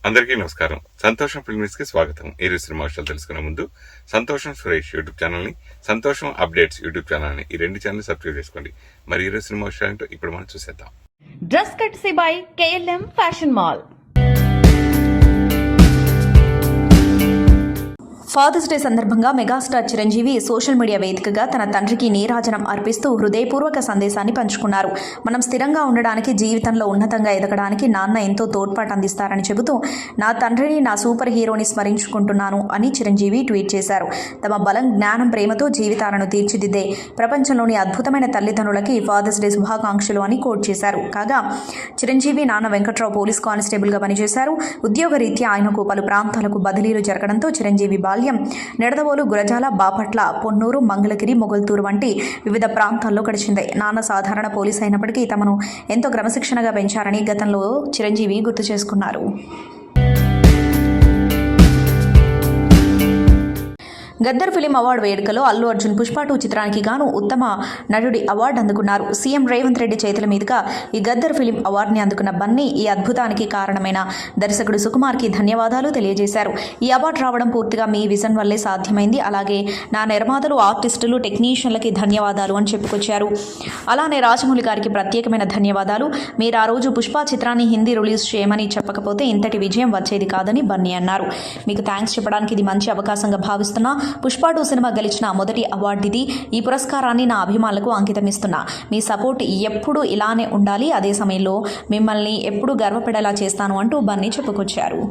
అందరికీ నమస్కారం. సంతోషం ఫిల్మ్స్ కి స్వాగతం. ఈ రోజు సినిమా విషయాలు తెలుసుకునే ముందు సంతోషం సురేష్ యూట్యూబ్ ఛానల్ ని, సంతోషం అప్డేట్స్ యూట్యూబ్ ఛానల్ ని, ఈ రెండు ఛానల్ సబ్స్క్రైబ్ చేసుకోండి. మరి ఈ రోజు సినిమా విషయాలు ఇప్పుడు మనం చూసేద్దాం. Dress courtesy by KLM fashion mall. Father's day సందర్భంగా మెగాస్టార్ చిరంజీవి సోషల్ మీడియా వేదికగా తన తండ్రికి నీరాజనం అర్పిస్తూ హృదయపూర్వక సందేశాన్ని పంచుకున్నారు. మనం స్థిరంగా ఉండడానికి, జీవితంలో ఉన్నతంగా ఎదగడానికి నాన్న ఎంతో తోడ్పాటు అందిస్తారని చెబుతూ, నా తండ్రిని, నా సూపర్ హీరోని స్మరించుకుంటున్నాను అని చిరంజీవి ట్వీట్ చేశారు. తమ బలం, జ్ఞానం, ప్రేమతో జీవితాలను తీర్చిదిద్దే ప్రపంచంలోని అద్భుతమైన తల్లిదండ్రులకి ఫాదర్స్ డే శుభాకాంక్షలు అని కోట్ చేశారు. కాగా చిరంజీవి నాన్న వెంకట్రావు పోలీస్ కానిస్టేబుల్గా పనిచేశారు. ఉద్యోగరీత్యా ఆయనకు పలు ప్రాంతాలకు బదిలీలు జరగడంతో చిరంజీవి బాల్యం నెడదవోలు, గురజాల, బాపట్ల, పొన్నూరు, మంగళగిరి, మొగల్తూరు వంటి వివిధ ప్రాంతాల్లో గడిచింది. నాన్న సాధారణ పోలీస్ అయినప్పటికీ తమను ఎంతో క్రమశిక్షణగా పెంచారని గతంలో చిరంజీవి గుర్తు చేసుకున్నారు. గద్దర్ ఫిలిం అవార్డు వేడుకలో అల్లు అర్జున్ పుష్ప 2 చిత్రానికి గాను ఉత్తమ నటుడి అవార్డు అందుకున్నారు. సీఎం రేవంత్ రెడ్డి చేతుల మీదుగా ఈ గద్దర్ ఫిలిం అవార్డుని అందుకున్న బన్నీ ఈ అద్భుతానికి కారణమైన దర్శకుడు సుకుమార్కి ధన్యవాదాలు తెలియజేశారు. ఈ అవార్డు రావడం పూర్తిగా మీ విజన్ వల్లే సాధ్యమైంది. అలాగే నా నిర్మాతలు, ఆర్టిస్టులు, టెక్నీషియన్లకి ధన్యవాదాలు అని చెప్పుకొచ్చారు. అలానే రాజమౌళి గారికి ప్రత్యేకమైన ధన్యవాదాలు. మీరు ఆ రోజు పుష్ప చిత్రాన్ని హిందీ రిలీజ్ చేయమని చెప్పకపోతే ఇంతటి విజయం వచ్చేది కాదని బన్నీ అన్నారు. మీకు థ్యాంక్స్ చెప్పడానికి ఇది మంచి అవకాశంగా భావిస్తున్నా. పుష్ప 2 సినిమా గెలిచిన మొదటి అవార్డు ఇది. ఈ పురస్కారాన్ని నా అభిమానులకు అంకితమిస్తున్నా. మీ సపోర్ట్ ఎప్పుడూ ఇలానే ఉండాలి. అదే సమయంలో మిమ్మల్ని ఎప్పుడూ గర్వపడేలా చేస్తాను అంటూ బన్నీ చెప్పుకొచ్చారు.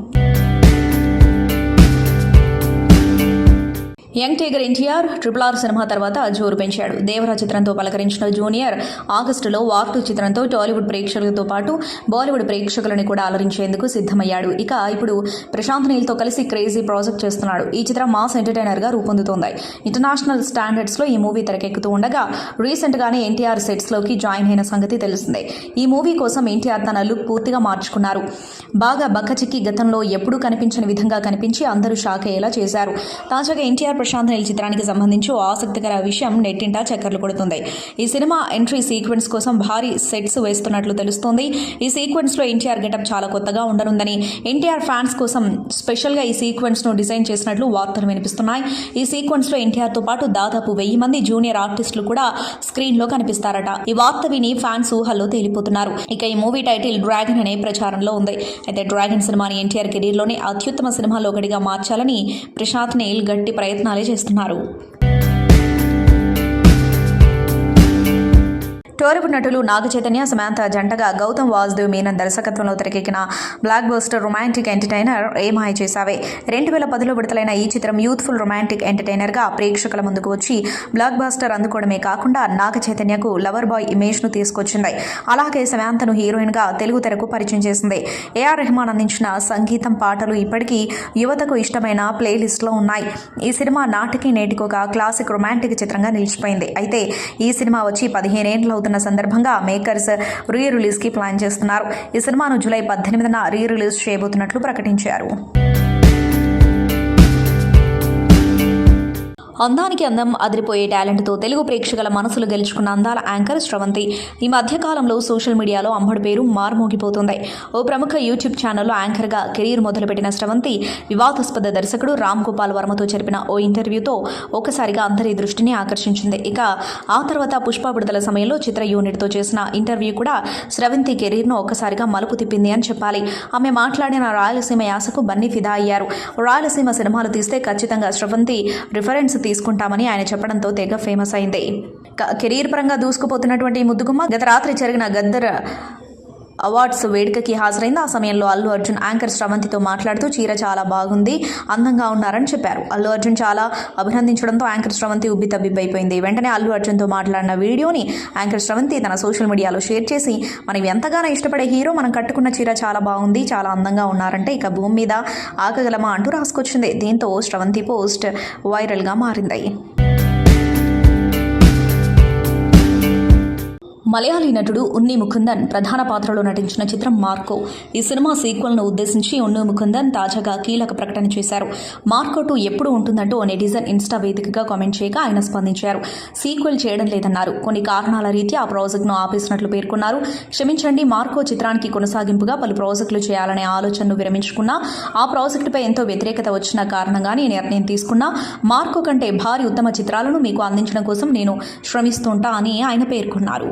Young tiger NTR RRR cinema తర్వాత జోరు పెంచాడు. దేవరా చిత్రంతో పలకరించిన జూనియర్ ఆగస్టులో వార్ 2 చిత్రంతో టాలీవుడ్ ప్రేక్షకులతో పాటు బాలీవుడ్ ప్రేక్షకులను కూడా అలరించేందుకు సిద్ధమయ్యాడు. ఇక ఇప్పుడు ప్రశాంత్ నీల్తో కలిసి క్రేజీ ప్రాజెక్ట్ చేస్తున్నాడు. ఈ చిత్రం మాస్ ఎంటర్టైనర్గా రూపొందుతోంది. ఇంటర్నేషనల్ స్టాండర్డ్స్లో ఈ మూవీ తెరకెక్కుతూ ఉండగా రీసెంట్గానే ఎన్టీఆర్ సెట్స్లోకి జాయిన్ అయిన సంగతి తెలిసిందే. ఈ మూవీ కోసం ఎన్టీఆర్ తన లుక్ పూర్తిగా మార్చుకున్నారు. బాగా బక్కచిక్కి గతంలో ఎప్పుడూ కనిపించని విధంగా కనిపించి అందరూ షాక్ అయ్యేలా చేశారు. తాజాగా ఎన్టీఆర్ ప్రశాంత్ నీల్ చిత్రానికి సంబంధించి ఆసక్తికర విషయం నెట్టింటా చక్కర్లు కొడుతుంది. ఈ సినిమా ఎంట్రీ సీక్వెన్స్ కోసం భారీ సెట్స్ వేస్తున్నట్లు తెలుస్తోంది. ఈ సీక్వెన్స్ లో ఎన్టీఆర్ గెటప్ చాలా కొత్తగా ఉండనుందని, ఎన్టీఆర్ ఫ్యాన్స్ కోసం స్పెషల్ గా ఈ సీక్వెన్స్ ను డిజైన్ చేసినట్లు వార్తలు వినిపిస్తున్నాయి. ఈ సీక్వెన్స్ లో ఎన్టీఆర్ తో పాటు దాదాపు 1000 మంది జూనియర్ ఆర్టిస్టులు కూడా స్క్రీన్ లో కనిపిస్తారట. ఈ వార్త విని ఫ్యాన్స్ ఊహల్లో తేలిపోతున్నారు. ఇక ఈ మూవీ టైటిల్ డ్రాగన్ అనే ప్రచారంలో ఉంది. అయితే డ్రాగన్ సినిమాని ఎన్టీఆర్ కెరీర్ లోనే అత్యుత్తమ సినిమాలో ఒకటిగా మార్చాలని ప్రశాంత్ నీల్ గట్టి ప్రయత్నాలు చేస్తున్నారు. టాలీవుడ్ నటులు నాగ చైతన్య, సమాంత జంటగా గౌతమ్ వాసుదేవ్ మీనన్ దర్శకత్వంలో తెరకెక్కిన బ్లాక్ బస్టర్ రొమాంటిక్ ఎంటర్టైనర్ ఏ మాయ చేసావే. 2010లో విడుదలైన ఈ చిత్రం యూత్ఫుల్ రొమాంటిక్ ఎంటర్టైనర్గా ప్రేక్షకుల ముందుకు వచ్చి బ్లాక్ బస్టర్ అందుకోవడమే కాకుండా నాగ చైతన్యకు లవర్ బాయ్ ఇమేజ్ను తీసుకొచ్చింది. అలాగే సమాంతను హీరోయిన్గా తెలుగు తెరకు పరిచయం చేసింది. AR రెహమాన్ అందించిన సంగీతం, పాటలు ఇప్పటికీ యువతకు ఇష్టమైన ప్లేలిస్ట్లో ఉన్నాయి. ఈ సినిమా నాటికి నేటికి ఒక క్లాసిక్ రొమాంటిక్ చిత్రంగా నిలిచిపోయింది. అయితే ఈ సినిమా వచ్చి 15 ఏళ్లు సందర్భంగా మేకర్స్ రీ రిలీజ్ కి ప్లాన్ చేస్తున్నారు. ఈ సినిమాను జూలై 18న రీ రిలీజ్ చేయబోతున్నట్లు ప్రకటించారు. అందానికి అందం, అదిరిపోయే టాలెంట్తో తెలుగు ప్రేక్షకుల మనసులు గెలుచుకున్న అందాల యాంకర్ శ్రవంతి ఈ మధ్యకాలంలో సోషల్ మీడియాలో అమ్మడి పేరు మారుమోగిపోతుంది. ఓ ప్రముఖ యూట్యూబ్ ఛానల్లో యాంకర్గా కెరీర్ మొదలుపెట్టిన శ్రవంతి వివాదాస్పద దర్శకుడు రామ్ గోపాల్ వర్మతో జరిపిన ఓ ఇంటర్వ్యూతో ఒక్కసారిగా అందరి దృష్టిని ఆకర్షించింది. ఇక ఆ తర్వాత పుష్ప విడుదల సమయంలో చిత్ర యూనిట్తో చేసిన ఇంటర్వ్యూ కూడా శ్రవంతి కెరీర్ను ఒక్కసారిగా మలుపు తిప్పింది అని చెప్పాలి. ఆమె మాట్లాడిన రాయలసీమ యాసకు బన్నీ ఫిదా అయ్యారు. రాయలసీమ సినిమాలు తీస్తే ఖచ్చితంగా శ్రవంతి రిఫరెన్స్ తీసుకుంటామని ఆయన చెప్పడంతో తెగ ఫేమస్ అయింది. కెరీర్ పరంగా దూసుకుపోతున్నటువంటి ముద్దుగుమ్మ గత రాత్రి జరిగిన గద్దర్ అవార్డ్స్ వేడుకకి హాజరైంది. ఆ సమయంలో అల్లు అర్జున్ యాంకర్ శ్రవంతితో మాట్లాడుతూ చీర చాలా బాగుంది, అందంగా ఉన్నారని చెప్పారు. అల్లు అర్జున్ చాలా అభినందించడంతో యాంకర్ శ్రవంతి ఉబ్బి తబ్బిబ్బైపోయింది. వెంటనే అల్లు అర్జున్తో మాట్లాడిన వీడియోని యాంకర్ శ్రవంతి తన సోషల్ మీడియాలో షేర్ చేసి, మనం ఎంతగానో ఇష్టపడే హీరో మనం కట్టుకున్న చీర చాలా బాగుంది, చాలా అందంగా ఉన్నారంటే ఇక భూమి మీద ఆకగలమా అంటూ రాసుకొచ్చింది. దీంతో శ్రవంతి పోస్ట్ వైరల్గా మారింది. మలయాళీ నటుడు ఉన్ని ముకుందన్ ప్రధాన పాత్రలో నటించిన చిత్రం మార్కో. ఈ సినిమా సీక్వెల్ను ఉద్దేశించి ఉన్ని ముకుందన్ తాజాగా కీలక ప్రకటన చేశారు. మార్కో 2 ఎప్పుడు ఉంటుందంటూ నెటిజన్ ఇన్స్టా వేదికగా కామెంట్ చేయగా ఆయన స్పందించారు. సీక్వెల్ చేయడం లేదన్నారు. కొన్ని కారణాల రీత్యా ఆ ప్రాజెక్టును ఆపేసినట్లు పేర్కొన్నారు. క్షమించండి, మార్కో చిత్రానికి కొనసాగింపుగా పలు ప్రాజెక్టులు చేయాలనే ఆలోచనను విరమించుకున్నా, ఆ ప్రాజెక్టుపై ఎంతో వ్యతిరేకత వచ్చిన కారణంగానే ఈ నిర్ణయం తీసుకున్నా. మార్కో కంటే భారీ ఉత్తమ చిత్రాలను మీకు అందించడం కోసం నేను శ్రమిస్తుంటా అని ఆయన పేర్కొన్నారు.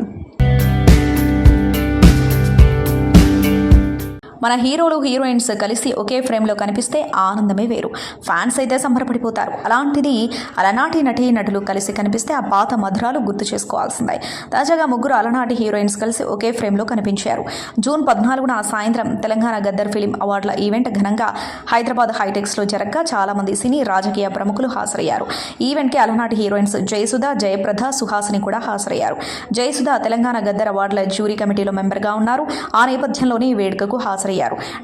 మన హీరోలు హీరోయిన్స్ కలిసి ఒకే ఫ్రేమ్లో కనిపిస్తే ఆనందమే వేరు. ఫ్యాన్స్ అయితే సంబరపడిపోతారు. అలాంటిది అలనాటి నటులు కలిసి కనిపిస్తే ఆ పాత మధురాలు గుర్తు చేసుకోవాల్సిందే. తాజాగా ముగ్గురు అలనాటి హీరోయిన్స్ కలిసి ఒకే ఫ్రేమ్లో కనిపించారు. జూన్ 14న సాయంత్రం తెలంగాణ గద్దర్ ఫిలిం అవార్డుల ఈవెంట్ ఘనంగా హైదరాబాద్ హైటెక్స్లో జరగ్గా చాలామంది సినీ రాజకీయ ప్రముఖులు హాజరయ్యారు. ఈవెంట్కి అలనాటి హీరోయిన్స్ జయసుధ, జయప్రద, సుహాసిని కూడా హాజరయ్యారు. జయసుధ తెలంగాణ గద్దర్ అవార్డుల జ్యూరీ కమిటీలో మెంబర్గా ఉన్నారు. ఆ నేపథ్యంలోనే ఈ వేడుకకు హాజరయ్యారు.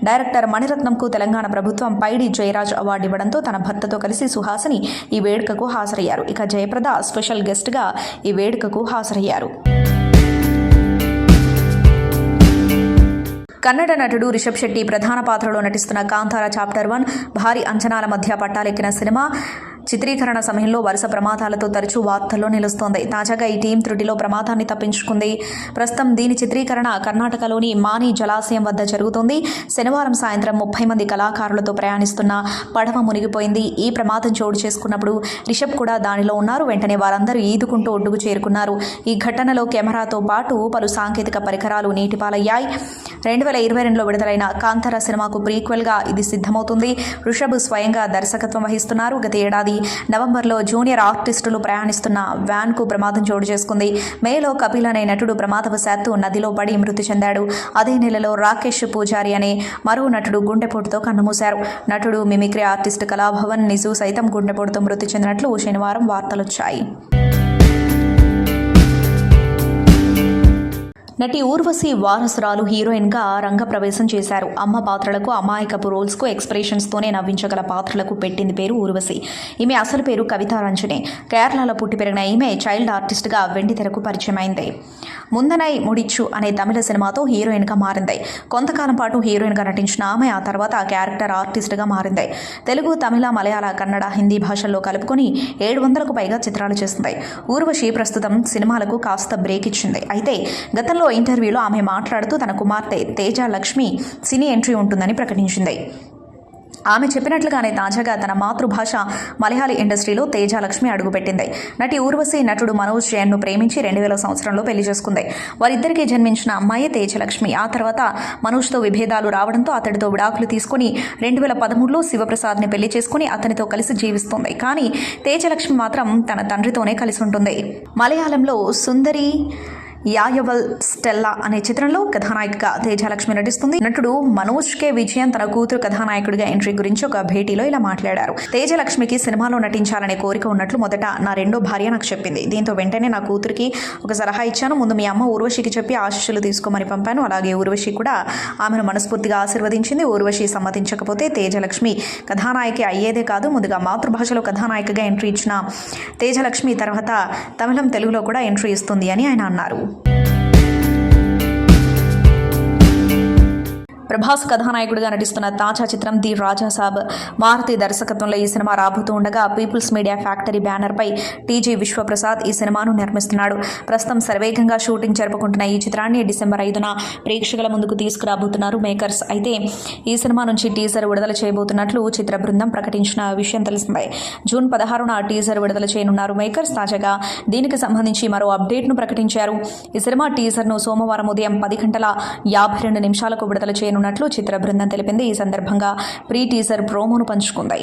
డైరెక్టర్ మణిరత్నంకు తెలంగాణ ప్రభుత్వం పైడి జయరాజ్ అవార్డు ఇవ్వడంతో తన భర్తతో కలిసి సుహాసిని ఈ వేడుకకు హాజరయ్యారు. ఇక జయప్రద స్పెషల్ గెస్ట్గా ఈ వేడుకకు హాజరయ్యారు. కన్నడ నటుడు రిషబ్ శెట్టి ప్రధాన పాత్రలో నటిస్తున్న కాంతార చాప్టర్ 1 భారీ అంచనాల మధ్య పట్టాలెక్కిన సినిమా. చిత్రీకరణ సమయంలో వరుస ప్రమాదాలతో తరచూ వార్తల్లో నిలుస్తోంది. తాజాగా ఈ టీం త్రుటిలో ప్రమాదాన్ని తప్పించుకుంది. ప్రస్తుతం దీని చిత్రీకరణ కర్ణాటకలోని మాని జలాశయం వద్ద జరుగుతోంది. శనివారం సాయంత్రం 30 మంది కళాకారులతో ప్రయాణిస్తున్న పడవ మునిగిపోయింది. ఈ ప్రమాదం చోటు చేసుకున్నప్పుడు రిషబ్ కూడా దానిలో ఉన్నారు. వెంటనే వారందరూ ఈదుకుంటూ ఒడ్డుకు చేరుకున్నారు. ఈ ఘటనలో కెమెరాతో పాటు పలు సాంకేతిక పరికరాలు నీటిపాలయ్యాయి. 2022లో విడుదలైన కాంతార సినిమాకు ప్రీక్వెల్గా ఇది సిద్ధమవుతుంది. రిషబ్ స్వయంగా దర్శకత్వం వహిస్తున్నారు. గత ఏడాది నవంబర్లో జూనియర్ ఆర్టిస్టులు ప్రయాణిస్తున్న వ్యాన్కు ప్రమాదం చోటు చేసుకుంది. మేలో కపిల్ అనే నటుడు ప్రమాదవశాత్తు నదిలో పడి మృతి చెందాడు. అదే నెలలో రాకేష్ పూజారి అనే మరో నటుడు గుండెపోటుతో కన్నుమూశారు. నటుడు మిమిక్రీ ఆర్టిస్ట్ కళాభవన్ నిజు సైతం గుండెపోటుతో మృతి చెందినట్లు శనివారం వార్తలొచ్చాయి. నటి ఊర్వశి వారసురాలు హీరోయిన్గా రంగప్రవేశం చేశారు. అమ్మ పాత్రలకు, అమాయకపు రోల్స్కు ఎక్స్ప్రెషన్స్తోనే నవ్వించగల పాత్రలకు పెట్టింది పేరు ఊర్వశి. ఈమె అసలు పేరు కవితా రంజనే. కేరళలో పుట్టి పెరిగిన ఈమె చైల్డ్ ఆర్టిస్ట్గా వెండితెరకు పరిచయమైంది. ముందనై ముడిచ్చు అనే తమిళ సినిమాతో హీరోయిన్గా మారింది. కొంతకాలం పాటు హీరోయిన్గా నటించిన ఆమె ఆ తర్వాత క్యారెక్టర్ ఆర్టిస్ట్గా మారింది. తెలుగు, తమిళ, మలయాళ, కన్నడ, హిందీ భాషల్లో కలుపుకొని 700కు పైగా చిత్రాలు చేసింది. ఊర్వశి ప్రస్తుతం సినిమాలకు కాస్త బ్రేక్ ఇచ్చింది. అయితే గతంలో ఇంటర్వ్యూలో ఆమె మాట్లాడుతూ తన కుమార్తె తేజ లక్ష్మి సినీ ఎంట్రీ ఉంటుందని ప్రకటించింది. ఆమె చెప్పినట్లుగానే తాజాగా తన మాతృభాష మలయాళీ ఇండస్ట్రీలో తేజ లక్ష్మి అడుగుపెట్టింది. నటి ఊర్వశి నటుడు మనోజ్ జైన్ను ప్రేమించి 2000 సంవత్సరంలో పెళ్లి చేసుకుంది. వారిద్దరికీ జన్మించిన అమ్మాయే తేజలక్ష్మి. ఆ తర్వాత మనోజ్తో విభేదాలు రావడంతో అతడితో విడాకులు తీసుకుని 2013లో శివప్రసాద్ని పెళ్లి చేసుకుని అతనితో కలిసి జీవిస్తుంది. కానీ తేజలక్ష్మి మాత్రం తన తండ్రితోనే కలిసి ఉంటుంది. మలయాళంలో సుందరి యాయవల్ స్టెల్లా అనే చిత్రంలో కథానాయికగా తేజలక్ష్మి నటిస్తుంది. నటుడు మనోజ్ కే విజయన్ తన కూతురు కథానాయకుడిగా ఎంట్రీ గురించి ఒక భేటీలో ఇలా మాట్లాడారు. తేజలక్ష్మికి సినిమాలో నటించాలనే కోరిక ఉన్నట్లు మొదట నా రెండో భార్య నాకు చెప్పింది. దీంతో వెంటనే నా కూతురికి ఒక సలహా ఇచ్చాను. ముందు మీ అమ్మ ఊర్వశికి చెప్పి ఆశీస్సులు తీసుకోమని పంపాను. అలాగే ఊర్వశి కూడా ఆమెను మనస్ఫూర్తిగా ఆశీర్వదించింది. ఊర్వశి సమ్మతించకపోతే తేజలక్ష్మి కథానాయిక అయ్యేదే కాదు. ముందుగా మాతృభాషలో కథానాయికగా ఎంట్రీ ఇచ్చిన తేజలక్ష్మి తర్వాత తమిళం, తెలుగులో కూడా ఎంట్రీ ఇస్తుంది అని ఆయన అన్నారు. ప్రభాస్ కథానాయకుడిగా నటిస్తున్న తాజా చిత్రం ది రాజాసాబ్. మారుతి దర్శకత్వంలో ఈ సినిమా రాబోతూ ఉండగా పీపుల్స్ మీడియా ఫ్యాక్టరీ బ్యానర్పై టీజీ విశ్వప్రసాద్ ఈ సినిమాను నిర్మిస్తున్నాడు. ప్రస్తుతం శరవేగంగా షూటింగ్ జరుపుకుంటున్న ఈ చిత్రాన్ని డిసెంబర్ 5న ప్రేక్షకుల ముందుకు తీసుకురాబోతున్నారు మేకర్స్. అయితే ఈ సినిమా నుంచి టీజర్ విడుదల చేయబోతున్నట్లు చిత్ర బృందం ప్రకటించిన విషయం తెలిసిందే. జూన్ 16న టీజర్ విడుదల చేయనున్నారు మేకర్స్. తాజాగా దీనికి సంబంధించి మరో అప్డేట్ను ప్రకటించారు. ఈ సినిమా టీజర్ను సోమవారం ఉదయం 10:52 విడుదల చేయనున్నారు ఉన్నట్లు చిత్ర బృందం తెలిపింది. ఈ సందర్భంగా ప్రీ టీజర్ ప్రోమోను పంచుకుంది.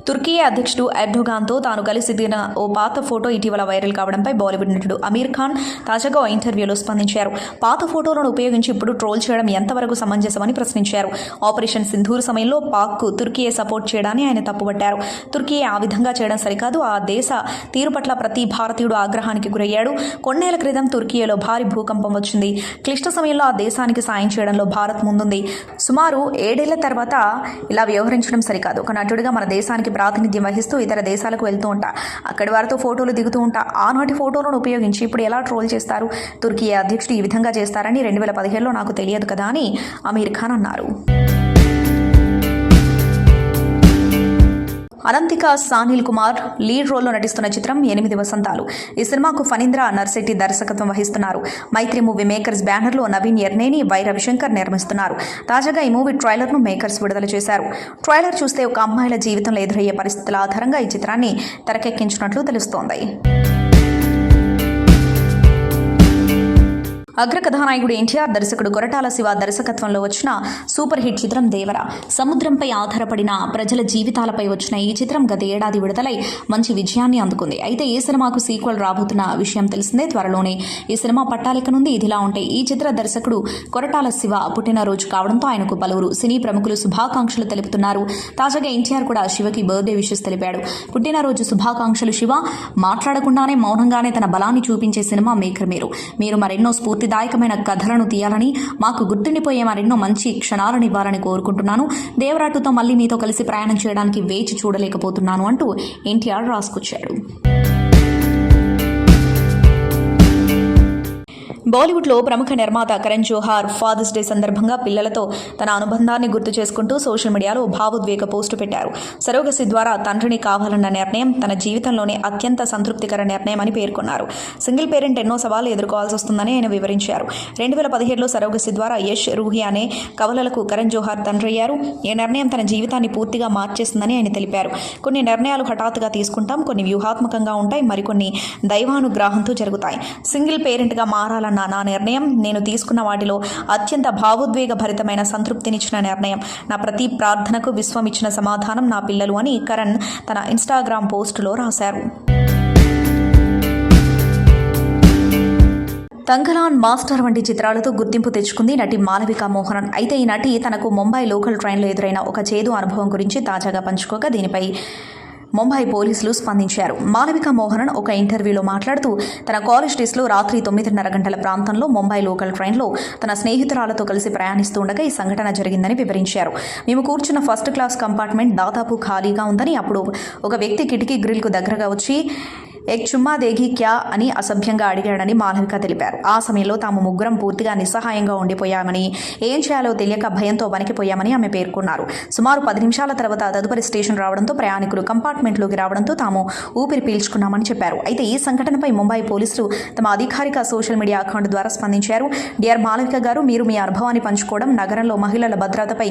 తుర్కీ అధ్యక్షుడు ఎర్డోగాన్తో తాను కలిసి దిగిన ఓ పాత ఫోటో ఇటీవల వైరల్ కావడంపై బాలీవుడ్ నటుడు అమీర్ ఖాన్ తాజాగా ఓ ఇంటర్వ్యూలో స్పందించారు. పాత ఫోటోలను ఉపయోగించి ఇప్పుడు ట్రోల్ చేయడం ఎంతవరకు సమంజసమని ప్రశ్నించారు. ఆపరేషన్ సింధూర్ సమయంలో పాక్కు తుర్కీయే సపోర్ట్ చేయడాన్ని ఆయన తప్పుపట్టారు. తుర్కీ ఆ విధంగా చేయడం సరికాదు. ఆ దేశ తీరు పట్ల ప్రతి భారతీయుడు ఆగ్రహానికి గురయ్యాడు. కొన్నేళ్ల క్రితం తుర్కీలో భారీ భూకంపం వచ్చింది. క్లిష్ట సమయంలో ఆ దేశానికి సాయం చేయడంలో భారత్ ముందుంది. సుమారు 7 ఏళ్ల తర్వాత ఇలా వ్యవహరించడం సరికాదు. ఒక నటుడిగా మన దేశానికి ప్రాతినిధ్యం వహిస్తూ ఇతర దేశాలకు వెళ్తూ ఉంటా, అక్కడి వారితో ఫోటోలు దిగుతూ ఉంటా. ఆనాటి ఫోటోలను ఉపయోగించి ఇప్పుడు ఎలా ట్రోల్ చేస్తారు? తుర్కీ అధ్యక్షుడు ఈ విధంగా చేస్తారని 2017లో నాకు తెలియదు కదా అని అమీర్ ఖాన్ అన్నారు. అనంతిక సానిల్ కుమార్ లీడ్ రోల్లో నటిస్తున్న చిత్రం 8 వసంతాలు. ఈ సినిమాకు ఫణీంద్ర నర్శెట్టి దర్శకత్వం వహిస్తున్నారు. మైత్రి మూవీ మేకర్స్ బ్యానర్లో నవీన్ ఎర్నేని, వై రవిశంకర్ నిర్మిస్తున్నారు. తాజాగా ఈ మూవీ ట్రైలర్ను మేకర్స్ విడుదల చేశారు. ట్రైలర్ చూస్తే ఒక అమ్మాయిల జీవితంలో ఎదురయ్యే పరిస్థితుల ఆధారంగా ఈ చిత్రాన్ని తెరకెక్కించినట్లు తెలుస్తోంది. అగ్ర కథానాయకుడు ఎన్టీఆర్, దర్శకుడు కొరటాల శివ దర్శకత్వంలో వచ్చిన సూపర్ హిట్ చిత్రం దేవర. సముద్రంపై ఆధారపడిన ప్రజల జీవితాలపై వచ్చిన ఈ చిత్రం గత ఏడాది విడుదలై మంచి విజయాన్ని అందుకుంది. అయితే ఈ సినిమాకు సీక్వెల్ రాబోతున్న విషయం తెలిసిందే. త్వరలోనే ఈ సినిమా పట్టాలెక్కనుంది. ఇదిలా ఉంటే ఈ చిత్ర దర్శకుడు కొరటాల శివ పుట్టినరోజు కావడంతో ఆయనకు పలువురు సినీ ప్రముఖులు శుభాకాంక్షలు తెలుపుతున్నారు. తాజాగా ఎన్టీఆర్ కూడా శివకి బర్త్డే విషెస్ తెలిపాడు. పుట్టినరోజు శుభాకాంక్షలు శివ. మాట్లాడకుండానే మౌనంగానే తన బలాన్ని చూపించే సినిమా మేకర్ మీరు మరెన్నో స్ఫూర్తిదాయకమైన కథలను తీయాలని, మాకు గుర్తుండిపోయే మరెన్నో మంచి క్షణాలను ఇవ్వాలని కోరుకుంటున్నాను. దేవరాటుతో మళ్ళీ మీతో కలిసి ప్రయాణం చేయడానికి వేచి చూడలేకపోతున్నాను అంటూ ఎన్టీఆర్ రాసుకొచ్చాడు. బాలీవుడ్లో ప్రముఖ నిర్మాత కరణ్ జోహార్ ఫాదర్స్ డే సందర్భంగా పిల్లలతో తన అనుబంధాన్ని గుర్తు చేసుకుంటూ సోషల్ మీడియాలో భావోద్వేగ పోస్టు పెట్టారు. సరోగసి ద్వారా తండ్రిని కావాలన్న నిర్ణయం తన జీవితంలోనే అత్యంత సంతృప్తికర నిర్ణయం అని పేర్కొన్నారు. సింగిల్ పేరెంట్ ఎన్నో సవాళ్లు ఎదుర్కోవాల్సి వస్తుందని ఆయన వివరించారు. 2017లో సరోగసి ద్వారా యష్, రూహి అనే కవలలకు కరణ్ జోహార్ తండ్రి అయ్యారు. ఈ నిర్ణయం తన జీవితాన్ని పూర్తిగా మార్చేస్తుందని ఆయన తెలిపారు. కొన్ని నిర్ణయాలు హఠాత్తుగా తీసుకుంటాం, కొన్ని వ్యూహాత్మకంగా ఉంటాయి, మరికొన్ని దైవానుగ్రహంతో జరుగుతాయి. సింగిల్ పేరెంట్గా మారాలన్న నా నిర్ణయం నేను తీసుకున్న వాటిలో అత్యంత భావోద్వేగ భరితమైన సంతృప్తినిచ్చిన నిర్ణయం. నా ప్రతి ప్రార్థనకు విశ్వం ఇచ్చిన సమాధానం నా పిల్లలు అని కరణ్ తన ఇన్స్టాగ్రామ్ పోస్టులో రాశారు. తంగలాన్, మాస్టర్ వంటి చిత్రాలతో గుర్తింపు తెచ్చుకుంది నటి మాలవిక మోహనన్. అయితే ఈ నటి తనకు ముంబై లోకల్ ట్రైన్లో ఎదురైన ఒక చేదు అనుభవం గురించి తాజాగా పంచుకోగా దీనిపై ముంబై పోలీసులు స్పందించారు. మాలవిక మోహనన్ ఒక ఇంటర్వ్యూలో మాట్లాడుతూ తన కాలేజ్ డేస్లో రాత్రి 9:30 గంటల ప్రాంతంలో ముంబై లోకల్ ట్రైన్లో తన స్నేహితురాలతో కలిసి ప్రయాణిస్తూ ఉండగా ఈ సంఘటన జరిగిందని వివరించారు. మేము కూర్చున్న ఫస్ట్ క్లాస్ కంపార్ట్మెంట్ దాదాపు ఖాళీగా ఉందని, అప్పుడు ఒక వ్యక్తి కిటికీ గ్రిల్కు దగ్గరగా వచ్చి ఎక్ చుమ్మా దేగి క్యా అని అసభ్యంగా అడిగాడని మాలవిక తెలిపారు. ఆ సమయంలో తాము ముగ్గురం పూర్తిగా నిస్సహాయంగా ఉండిపోయామని, ఏం చేయాలో తెలియక భయంతో వణికిపోయామని ఆమె పేర్కొన్నారు. సుమారు 10 నిమిషాల తర్వాత తదుపరి స్టేషన్ రావడంతో ప్రయాణికులు కంపార్ట్మెంట్లోకి రావడంతో తాము ఊపిరి పీల్చుకున్నామని చెప్పారు. అయితే ఈ సంఘటనపై ముంబై పోలీసులు తమ అధికారిక సోషల్ మీడియా అకౌంట్ ద్వారా స్పందించారు. డియర్ మాలవిక గారు, మీరు మీ అనుభవాన్ని పంచుకోవడం, నగరంలో మహిళల భద్రతపై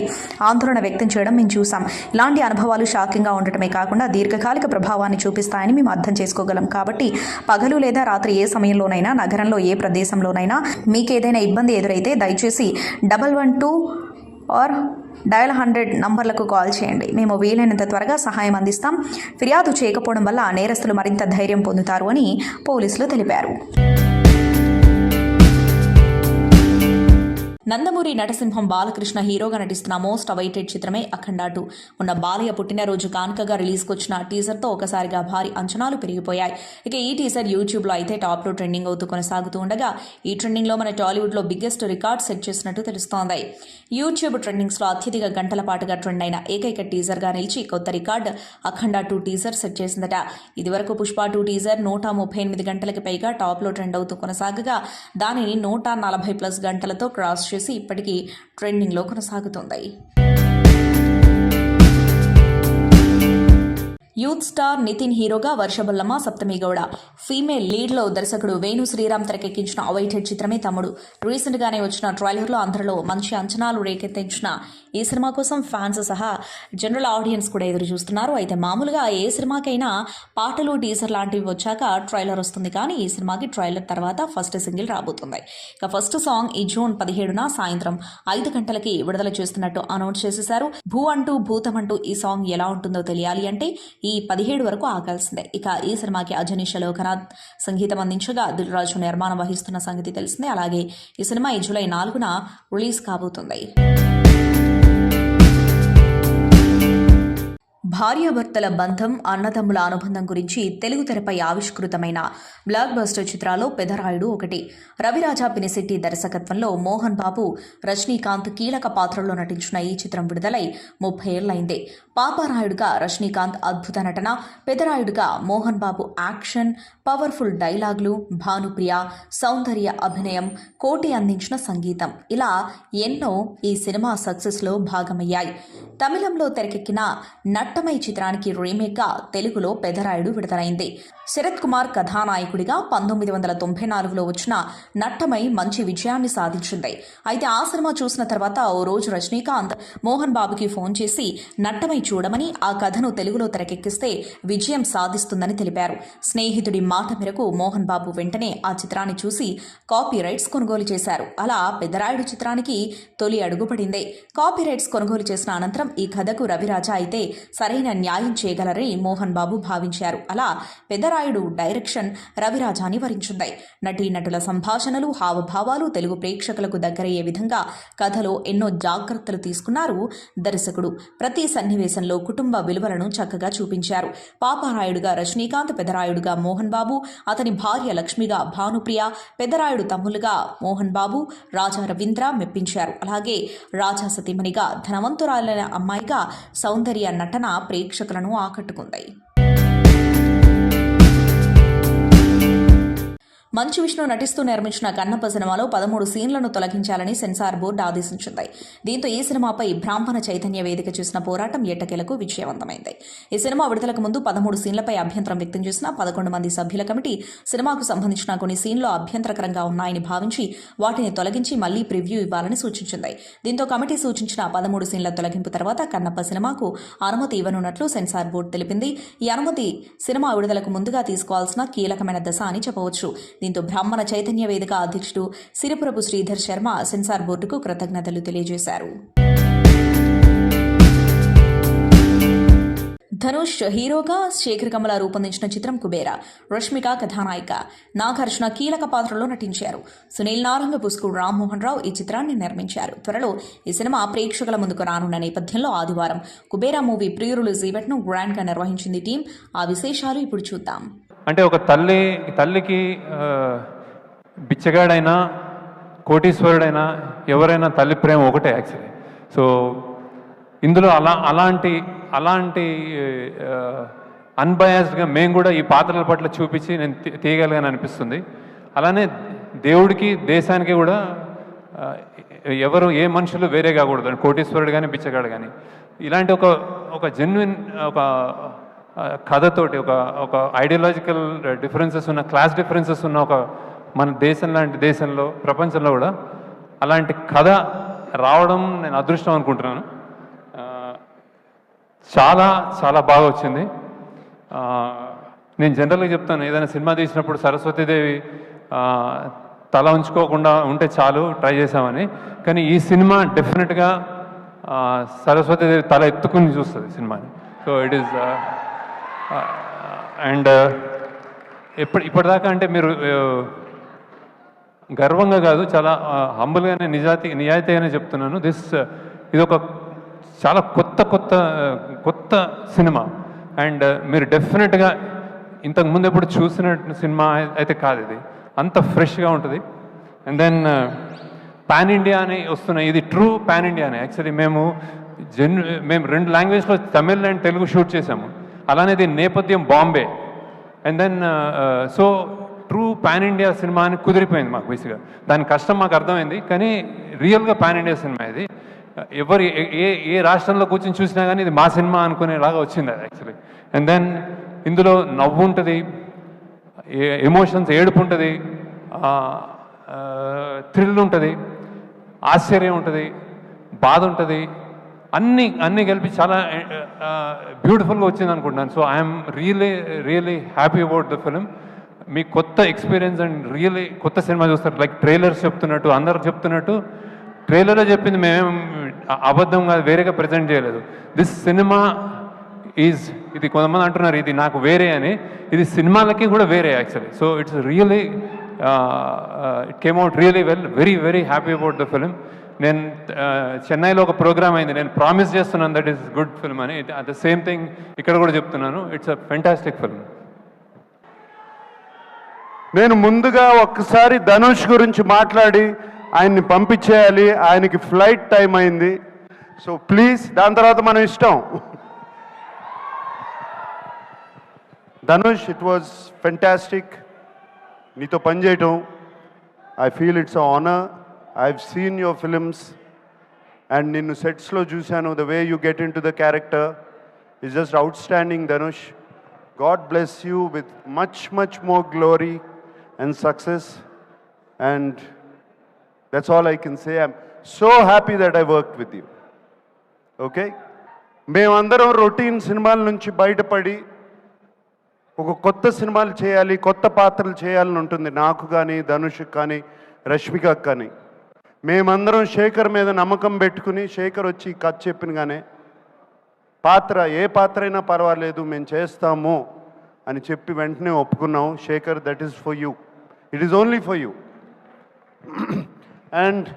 ఆందోళన వ్యక్తం చేయడం మేము చూసాం. ఇలాంటి అనుభవాలు షాకింగ్గా ఉండటమే కాకుండా దీర్ఘకాలిక ప్రభావాన్ని చూపిస్తాయని మేము అర్థం చేసుకోగలం. కాబట్టి పగలు లేదా రాత్రి ఏ సమయంలోనైనా, నగరంలో ఏ ప్రదేశంలోనైనా మీకేదైనా ఇబ్బంది ఎదురైతే దయచేసి 112 ఆర్ డయల్ 100 నంబర్లకు కాల్ చేయండి. మేము వీలైనంత త్వరగా సహాయం అందిస్తాం. ఫిర్యాదు చేయకపోవడం వల్ల నేరస్తులు మరింత ధైర్యం పొందుతారు అని పోలీసులు తెలిపారు. నందమూరి నటసింహం బాలకృష్ణ హీరోగా నటిస్తున్న మోస్ట్ అవైటెడ్ చిత్రమే అఖండ 2. మొన్న బాలయ్య పుట్టినరోజు కానుకగా రిలీజ్కొచ్చిన టీజర్తో ఒకసారిగా భారీ అంచనాలు పెరిగిపోయాయి. ఇక ఈ టీజర్ యూట్యూబ్లో అయితే టాప్లో ట్రెండింగ్ అవుతూ కొనసాగుతూ ఉండగా ఈ ట్రెండింగ్లో మన టాలీవుడ్లో బిగ్గెస్ట్ రికార్డ్ సెట్ చేసినట్టు తెలుస్తోంది. యూట్యూబ్ ట్రెండింగ్స్లో అత్యధిక గంటల పాటుగా ట్రెండ్ అయిన ఏకైక టీజర్గా నిలిచి కొత్త రికార్డ్ అఖండ 2 టీజర్ సెట్ చేసిందట. ఇదివరకు పుష్ప 2 టీజర్ 138 గంటలకి పైగా టాప్లో ట్రెండ్ అవుతూ కొనసాగగా దానిని 140+ గంటలతో క్రాస్ చేసి ఇప్పటికీ ట్రెండింగ్లో కొనసాగుతుంది. యూత్ స్టార్ నితిన్ హీరోగా వర్షబల్లమ్మ, సప్తమి గౌడ ఫీమేల్ లీడ్లో దర్శకుడు వేణు శ్రీరామ్ తెరకెక్కించిన అవైటెడ్ చిత్రమే తమ్ముడు. రీసెంట్గానే వచ్చిన ట్రైలర్లో అందరిలో మంచి అంచనాలు రేకెత్తించిన ఈ సినిమా కోసం ఫ్యాన్స్ సహా జనరల్ ఆడియన్స్ కూడా ఎదురు చూస్తున్నారు. అయితే మామూలుగా ఏ సినిమాకైనా పాటలు, టీజర్ లాంటివి వచ్చాక ట్రైలర్ వస్తుంది, కానీ ఈ సినిమాకి ట్రైలర్ తర్వాత ఫస్ట్ సింగిల్ రాబోతుంది. ఇక ఫస్ట్ సాంగ్ ఈ జూన్ 17న సాయంత్రం 5 గంటలకి విడుదల చేస్తున్నట్టు అనౌన్స్ చేసేశారు. భూ అంటూ భూతం అంటూ ఈ సాంగ్ ఎలా ఉంటుందో తెలియాలి అంటే ఈ 17 వరకు ఆగాల్సిందే. ఇక ఈ సినిమాకి అజనీష్ లోకనాథ్ సంగీతం అందించగా దిల్ రాజు నిర్మాణం వహిస్తున్న సంగతి తెలిసిందే. అలాగే ఈ సినిమా ఈ జూలై 4న రిలీజ్ కాబోతుంది. భార్యాభర్తల బంధం, అన్నదమ్ముల అనుబంధం గురించి తెలుగు తెరపై ఆవిష్కృతమైన బ్లాక్ బస్టర్ చిత్రాల్లో పెదరాయుడు ఒకటి. రవిరాజా పినిశెట్టి దర్శకత్వంలో మోహన్ బాబు, రజనీకాంత్ కీలక పాత్రల్లో నటించిన ఈ చిత్రం విడుదలై 30 ఏళ్లైంది. పాపారాయుడుగా రజనీకాంత్ అద్భుత నటన, పెదరాయుడుగా మోహన్ బాబు యాక్షన్, పవర్ఫుల్ డైలాగులు, భానుప్రియ సౌందర్య అభినయం, కోటి అందించిన సంగీతం ఇలా ఎన్నో ఈ సినిమా సక్సెస్లో భాగమయ్యాయి. తమిళంలో తెరకెక్కిన నట్టమై చిత్రానికి రీమేక్గా తెలుగులో పెదరాయుడు విడుదలైంది. శరత్ కుమార్ కథానాయకుడిగా 1994లో వచ్చిన నట్టమై మంచి విజయాన్ని సాధించింది. అయితే ఆ సినిమా చూసిన తర్వాత ఓ రోజు రజనీకాంత్ మోహన్ బాబుకి ఫోన్ చేసి నట్టమై చూడమని, ఆ కథను తెలుగులో తెరకెక్కిస్తే విజయం సాధిస్తుందని తెలిపారు. స్నేహితుడి మాట మేరకు మోహన్ బాబు వెంటనే ఆ చిత్రాన్ని చూసి కాపీ రైట్స్ కొనుగోలు చేశారు. అలా పెదరాయుడు చిత్రానికి తొలి అడుగుపడింది. కాపీ రైట్స్ కొనుగోలు చేసిన అనంతరం ఈ కథకు రవిరాజా అయితే సరైన న్యాయం చేయగలరని మోహన్ బాబు భావించారు. అలా పెదరాయుడు డైరెక్షన్ రవిరాజాని వరించింది. నటీనటుల సంభాషణలు, హావభావాలు తెలుగు ప్రేక్షకులకు దగ్గరయ్యే విధంగా కథలో ఎన్నో జాగ్రత్తలు తీసుకున్నారు దర్శకుడు. ప్రతి సన్నివేశంలో కుటుంబ విలువలను చక్కగా చూపించారు. పాపారాయుడుగా రజనీకాంత్, పెదరాయుడుగా మోహన్ బాబు, అతని భార్య లక్ష్మిగా భానుప్రియ, పెదరాయుడు తమ్ములుగా మోహన్ బాబు, రాజా రవీంద్ర మెప్పించారు. అలాగే రాజా సతీమణిగా ధనవంతురాలైన అమ్మాయిగా సౌందర్య నటన ప్రేక్షకులను ఆకట్టుకుంది. మంచు విష్ణు నటిస్తూ నిర్మించిన కన్నప్ప సినిమాలో 13 సీన్లను తొలగించాలని సెన్సార్ బోర్డు ఆదేశించింది. దీంతో ఈ సినిమాపై బ్రాహ్మణ చైతన్య వేదిక చేసిన పోరాటం ఎట్టకేలకు విజయవంతమైంది. ఈ సినిమా విడుదలకు ముందు 13 సీన్లపై అభ్యంతరం వ్యక్తం చేసిన 11 మంది సభ్యుల కమిటీ సినిమాకు సంబంధించిన కొన్ని సీన్లు అభ్యంతరకరంగా ఉన్నాయని భావించి వాటిని తొలగించి మళ్లీ ప్రివ్యూ ఇవ్వాలని సూచించింది. దీంతో కమిటీ సూచించిన 13 సీన్ల తొలగింపు తర్వాత కన్నప్ప సినిమాకు అనుమతి ఇవ్వనున్నట్లు సెన్సార్ బోర్డు తెలిపింది. ఈ అనుమతి సినిమా విడుదలకు ముందుగా తీసుకోవాల్సిన కీలకమైన దశ అని చెప్పవచ్చు. దీంతో బ్రాహ్మణ చైతన్య వేదిక అధ్యక్షుడు సిరిపురపు శ్రీధర్ శర్మ సెన్సార్ బోర్డుకు కృతజ్ఞతలు తెలియజేశారు. ధనుష్ హీరోగా, శేఖర్ కమల రూపొందించిన చిత్రం కుబేరా. రష్మిక కథానాయిక, నాగార్జున కీలక పాత్రలో నటించారు. సునీల్ నారంగ, పుస్కుడు రామ్మోహన్ రావు ఈ చిత్రాన్ని నిర్మించారు. త్వరలో ఈ సినిమా ప్రేక్షకుల ముందుకు రానున్న నేపథ్యంలో ఆదివారం Kubera movie pre release event ను గ్రాండ్ గా నిర్వహించింది టీం. ఆ విశేషాలు ఇప్పుడు చూద్దాం. అంటే ఒక తల్లికి బిచ్చగాడైనా కోటీశ్వరుడైనా ఎవరైనా తల్లి ప్రేమ ఒకటే యాక్చువల్లీ. సో ఇందులో అలాంటి అన్బయాస్డ్గా మేము కూడా ఈ పాత్రల పట్ల చూపించి నేను తీయగలిగాను అనిపిస్తుంది. అలానే దేవుడికి, దేశానికి కూడా ఎవరు ఏ మనుషులు వేరే కాకూడదు, కోటీశ్వరుడు కానీ బిచ్చగాడు కానీ. ఇలాంటి ఒక జెన్యున్ ఒక కథతోటి ఒక ఐడియాలజికల్ డిఫరెన్సెస్ ఉన్న, క్లాస్ డిఫరెన్సెస్ ఉన్న ఒక మన దేశం లాంటి దేశంలో, ప్రపంచంలో కూడా అలాంటి కథ రావడం నేను అదృష్టం అనుకుంటున్నాను. చాలా చాలా బాగా వచ్చింది. నేను జనరల్గా చెప్తాను, ఏదైనా సినిమా తీసినప్పుడు సరస్వతీదేవి తల ఉంచుకోకుండా ఉంటే చాలు ట్రై చేసామని. కానీ ఈ సినిమా డెఫినెట్గా సరస్వతీదేవి తల ఎత్తుకుని చూస్తుంది సినిమాని. సో ఇట్ ఈస్ అండ్ ఇప్పటిదాకా అంటే మీరు గర్వంగా కాదు, చాలా హంబుల్గానే నిజాయితీగానే చెప్తున్నాను. ఇది ఒక చాలా కొత్త సినిమా. అండ్ మీరు డెఫినెట్గా ఇంతకుముందు ఎప్పుడు చూసిన సినిమా అయితే కాదు, ఇది అంత ఫ్రెష్గా ఉంటుంది. అండ్ దెన్ పాన్ ఇండియా అని వస్తున్నాయి. ఇది ట్రూ పాన్ ఇండియా అని. యాక్చువల్లీ మేము 2 లాంగ్వేజ్లో తమిళ్ అండ్ తెలుగు షూట్ చేసాము. అలానే దీని నేపథ్యం Bombay. And then so true pan India cinema అని కుదిరిపోయింది మాకు. బేసిక్గా దాని కష్టం మాకు అర్థమైంది. కానీ రియల్గా పాన్ ఇండియా సినిమా ఇది. ఎవరు ఏ రాష్ట్రంలో కూర్చొని చూసినా కానీ ఇది మా సినిమా అనుకునేలాగా వచ్చింది అది యాక్చువల్లీ. అండ్ దెన్ ఇందులో నవ్వు ఉంటుంది, ఎమోషన్స్, ఏడుపు ఉంటుంది, థ్రిల్ ఉంటుంది, ఆశ్చర్యం ఉంటుంది, బాధ ఉంటుంది, అన్నీ కలిపి చాలా బ్యూటిఫుల్గా వచ్చింది అనుకుంటున్నాను. So I'm really happy about the film. మీ కొత్త ఎక్స్పీరియన్స్ అండ్ రియలీ కొత్త సినిమా చూస్తారు. లైక్ ట్రైలర్స్ చెప్తున్నట్టు, అందరు చెప్తున్నట్టు ట్రైలర్లో చెప్పింది మేమేం అబద్ధం కాదు, వేరేగా ప్రజెంట్ చేయలేదు. దిస్ సినిమా ఇది కొంతమంది అంటున్నారు ఇది నాకు వేరే అని. ఇది సినిమాలకి కూడా వేరే actually. So it's really it came out really well. Very happy about the film. నేను చెన్నైలో ఒక ప్రోగ్రామ్ అయింది, నేను ప్రామిస్ చేస్తున్నాను దట్ ఈస్ గుడ్ ఫిల్మ్ అని. ద సేమ్ థింగ్ ఇక్కడ కూడా చెప్తున్నాను, ఇట్స్ అ ఫెంటాస్టిక్ ఫిల్మ్. నేను ముందుగా ఒక్కసారి ధనుష్ గురించి మాట్లాడి ఆయన్ని పంపించేయాలి, ఆయనకి ఫ్లైట్ టైం అయింది. సో ప్లీజ్, దాని తర్వాత మనం ఇష్టం. ధనుష్, ఇట్ వాజ్ ఫెంటాస్టిక్ నీతో పనిచేయటం. I feel it's honour. I have seen your films and నిన్ను సెట్స్లో చూశాను. The way you get into the character is just outstanding Dhanush. God bless you with much, much more glory and success. And that's all I can say. I'm so happy that I worked with you. Okay? మేమందరం routine సినిమాల నుంచి బయటపడి ఒక కొత్త సినిమాలు చేయాలి, కొత్త పాత్రలు చేయాలని ఉంటుంది నాకు కానీ, ధనుష్కి కానీ, రష్మికకు కానీ. మేమందరం శేఖర్ మీద నమ్మకం పెట్టుకుని, శేఖర్ వచ్చి కథ చెప్పినగానే ఏ పాత్ర అయినా పర్వాలేదు మేము చేస్తాము అని చెప్పి వెంటనే ఒప్పుకున్నాం. Shekhar, that is for you, it is only for you. And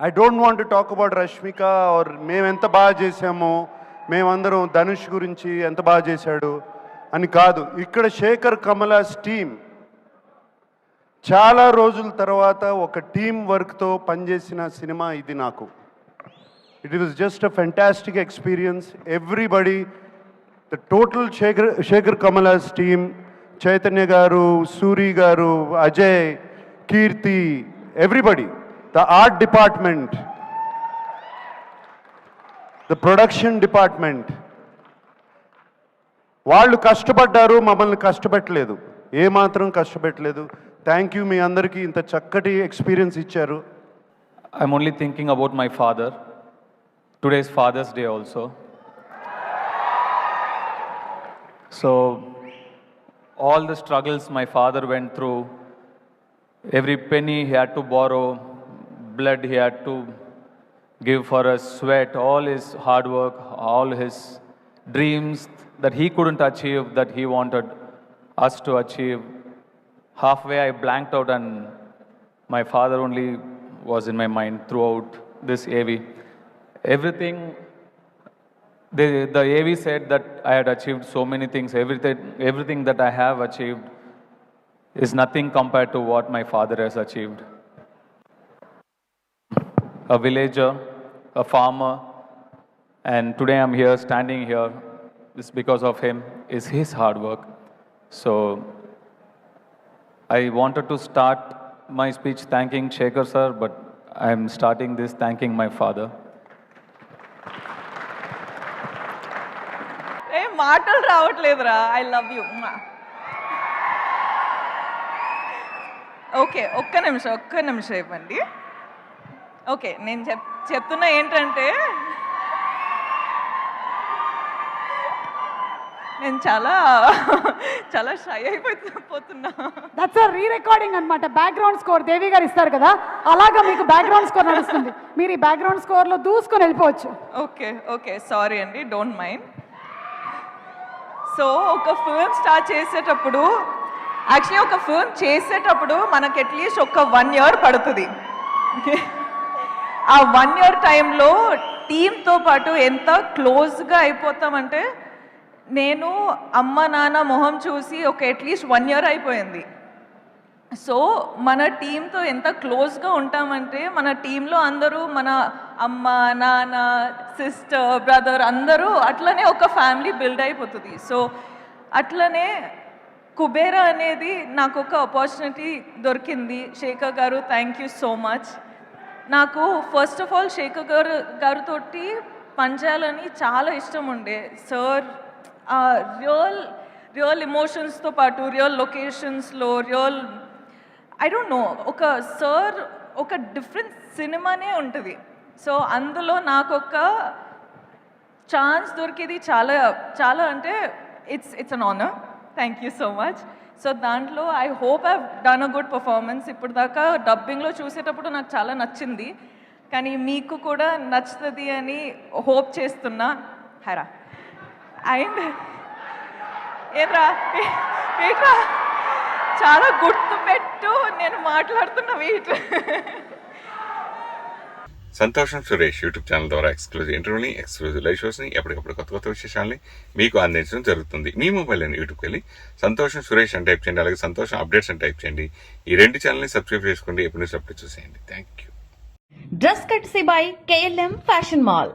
I don't want to talk about Rashmika or మేము ఎంత బాగా చేసామో, మేమందరం ధనుష్ గురించి ఎంత బాగా చేశాడు అని కాదు. ఇక్కడ శేఖర్ కమలాస్ టీమ్ చాలా రోజుల తర్వాత ఒక టీం వర్క్తో పనిచేసిన సినిమా ఇది నాకు. It was just a fantastic experience. Everybody, the total Shekhar Kamala's team, Chaitanya Garu, Suri Garu, Ajay, Kirti, everybody, the art department, the production department, వాళ్ళు కష్టపడ్డారు, మమ్మల్ని కష్టపెట్టలేదు, ఏమాత్రం కష్టపెట్టలేదు. Thank you. మీ అందరికీ ఇంత చక్కటి ఎక్స్పీరియన్స్ ఇచ్చారు. I'm only thinking about my father. Today's Father's Day also. So, all the struggles my father went through, every penny he had to borrow, blood he had to give for us, sweat, all his hard work, all his dreams that he couldn't achieve, that he wanted us to achieve. Halfway I blanked out and my father only was in my mind throughout this AV. Everything, the AV said that I had achieved so many things. Everything that I have achieved is nothing compared to what my father has achieved. A villager, a farmer, and today I'm here, standing here. It's because of him, is his hard work. So I wanted to start my speech thanking Shekhar sir, but I'm starting this thanking my father. మాటలు రావట్లేదురా. I love you. Okay, ఒక్క నిమిషం ఇవ్వండి. Okay, నేను చెప్తున్నా ఏంటంటే, నేను చాలా షై అయిపోతున్నా. దట్స్ అ రీ-రికార్డింగ్ అన్నమాట. బ్యాక్గ్రౌండ్ స్కోర్ దేవి గారు ఇస్తారు కదా, అలాగా మీకు బ్యాక్గ్రౌండ్ స్కోర్ నడుస్తుంది. మీరు ఈ బ్యాక్గ్రౌండ్ స్కోర్లో దూసుకొని వెళ్ళిపోవచ్చు. ఓకే, సారీ అండి, డోంట్ మైండ్. సో ఒక ఫిల్మ్ స్టార్ట్ చేసేటప్పుడు, యాక్చువల్లీ ఒక ఫిల్మ్ చేసేటప్పుడు మనకి అట్లీస్ట్ ఒక 1 year పడుతుంది. ఆ 1 year టైంలో టీంతో పాటు ఎంత క్లోజ్గా అయిపోతామంటే, నేను అమ్మ నాన్న మొహం చూసి ఒక అట్లీస్ట్ 1 year అయిపోయింది. సో మన టీంతో ఎంత క్లోజ్గా ఉంటామంటే, మన టీంలో అందరూ మన అమ్మ నాన్న సిస్టర్ బ్రదర్ అందరూ అట్లనే ఒక ఫ్యామిలీ బిల్డ్ అయిపోతుంది. సో అట్లనే కుబేరా అనేది నాకు ఒక ఆపర్చునిటీ దొరికింది. శేఖర్ గారు, థ్యాంక్ యూ సో మచ్. నాకు ఫస్ట్ ఆఫ్ ఆల్ శేఖర్ గారితో పనిచేయాలని చాలా ఇష్టం ఉండే. సార్ రియల్ ఎమోషన్స్తో పాటు రియల్ లొకేషన్స్లో ఐ డోంట్ నో, ఒక డిఫరెంట్ సినిమానే ఉంటుంది. సో అందులో నాకు ఒక ఛాన్స్ దొరికేది చాలా అంటే it's an honour. Thank you so much. So దాంట్లో I hope I done a good performance. ఇప్పుడు దాకా డబ్బింగ్లో చూసేటప్పుడు నాకు చాలా నచ్చింది, కానీ మీకు కూడా నచ్చుతుంది అని హోప్ చేస్తున్నా. హరా అండ్ ఏట్రా చాలా గుర్తుపెట్టు, నేను మాట్లాడుతున్న వెయిట్. సంతోషం సురేష్ యూట్యూబ్ ఛానల్ ద్వారా ఎక్స్క్లూజివ్ ఇంటర్వ్యూని, ఎక్స్క్లూజివ్ లైవ్ షోస్ని, ఎప్పటికప్పుడు కొత్త కొత్త విశేషాలని మీకు అందించడం జరుగుతుంది. మీ మొబైల్లోని యూట్యూబ్కి వెళ్ళి సంతోషం సురేష్ అని టైప్ చేయండి, అలాగే సంతోషం అప్డేట్స్ అని టైప్ చేయండి. ఈ రెండు ఛానల్ని సబ్స్క్రైబ్ చేసుకోండి, ఎప్పుడు న్యూస్ అప్డేట్ చూసేయండి. Thank you. Dress courtesy by KLM fashion mall.